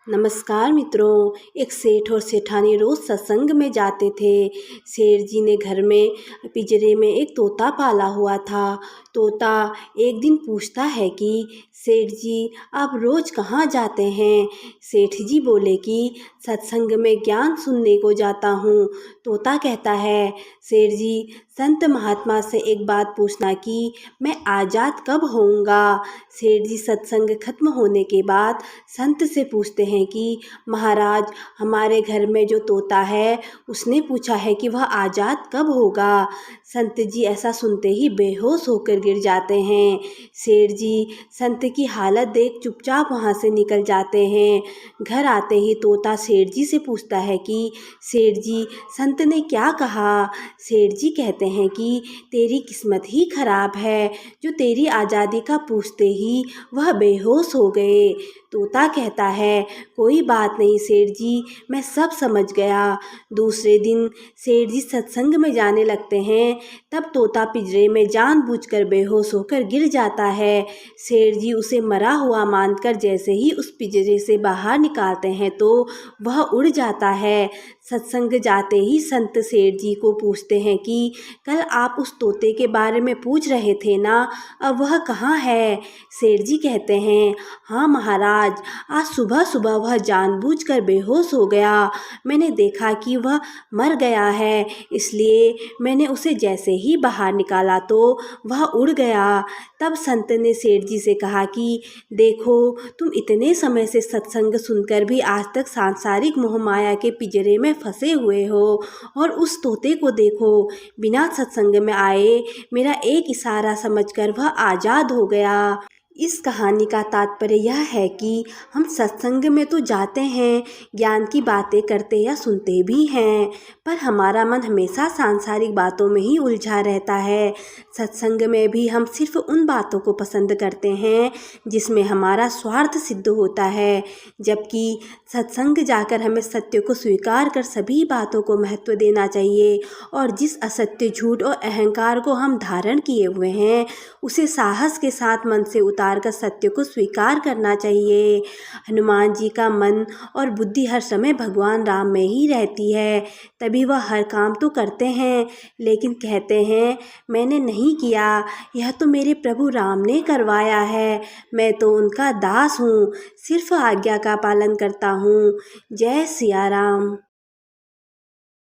नमस्कार मित्रों। एक सेठ और सेठानी रोज सत्संग में जाते थे। सेठ जी ने घर में पिंजरे में एक तोता पाला हुआ था। तोता एक दिन पूछता है कि सेठ जी, आप रोज कहाँ जाते हैं? सेठ जी बोले कि सत्संग में ज्ञान सुनने को जाता हूँ। तोता कहता है, सेठ जी, संत महात्मा से एक बात पूछना कि मैं आज़ाद कब होऊंगा? सेठ जी सत्संग खत्म होने के बाद संत से पूछते हैं कि महाराज, हमारे घर में जो तोता है उसने पूछा है कि वह आज़ाद कब होगा। संत जी ऐसा सुनते ही बेहोश होकर गिर जाते हैं। सेठ जी संत की हालत देख चुपचाप वहाँ से निकल जाते हैं। घर आते ही तोता सेठ जी से पूछता है कि सेठ जी, संत ने क्या कहा? सेठ जी कहते हैं कि तेरी किस्मत ही खराब है, जो तेरी आज़ादी का पूछते ही वह बेहोश हो गए। तोता कहता है, कोई बात नहीं सेठ जी, मैं सब समझ गया। दूसरे दिन सेठ जी सत्संग में जाने लगते हैं। तब तोता पिंजरे में जानबूझकर बेहोश होकर गिर जाता है। सेठ जी उसे मरा हुआ मानकर जैसे ही उस पिंजरे से बाहर निकालते हैं तो वह उड़ जाता है। सत्संग जाते ही संत सेठ जी को पूछते हैं कि कल आप उस तोते के बारे में पूछ रहे थे ना, अब वह कहाँ है? सेठ जी कहते हैं, हाँ महाराज, आज सुबह सुबह वह जानबूझकर बेहोश हो गया। मैंने देखा कि वह मर गया है, इसलिए मैंने उसे जैसे ही बाहर निकाला तो वह उड़ गया। तब संत ने सेठ जी से कहा कि देखो, तुम इतने समय से सत्संग सुनकर भी आज तक सांसारिक मोह माया के पिंजरे में फंसे हुए हो, और उस तोते को देखो, बिना सत्संग में आए मेरा एक इशारा समझकर वह आज़ाद हो गया। इस कहानी का तात्पर्य यह है कि हम सत्संग में तो जाते हैं, ज्ञान की बातें करते या सुनते भी हैं, पर हमारा मन हमेशा सांसारिक बातों में ही उलझा रहता है। सत्संग में भी हम सिर्फ उन बातों को पसंद करते हैं जिसमें हमारा स्वार्थ सिद्ध होता है, जबकि सत्संग जाकर हमें सत्य को स्वीकार कर सभी बातों को महत्व देना चाहिए, और जिस असत्य, झूठ और अहंकार को हम धारण किए हुए हैं उसे साहस के साथ मन से उतार कर सत्य को स्वीकार करना चाहिए। हनुमान जी का मन और बुद्धि हर समय भगवान राम में ही रहती है, तभी वह हर काम तो करते हैं, लेकिन कहते हैं मैंने नहीं किया, यह तो मेरे प्रभु राम ने करवाया है, मैं तो उनका दास हूँ, सिर्फ आज्ञा का पालन करता हूँ। जय सिया राम।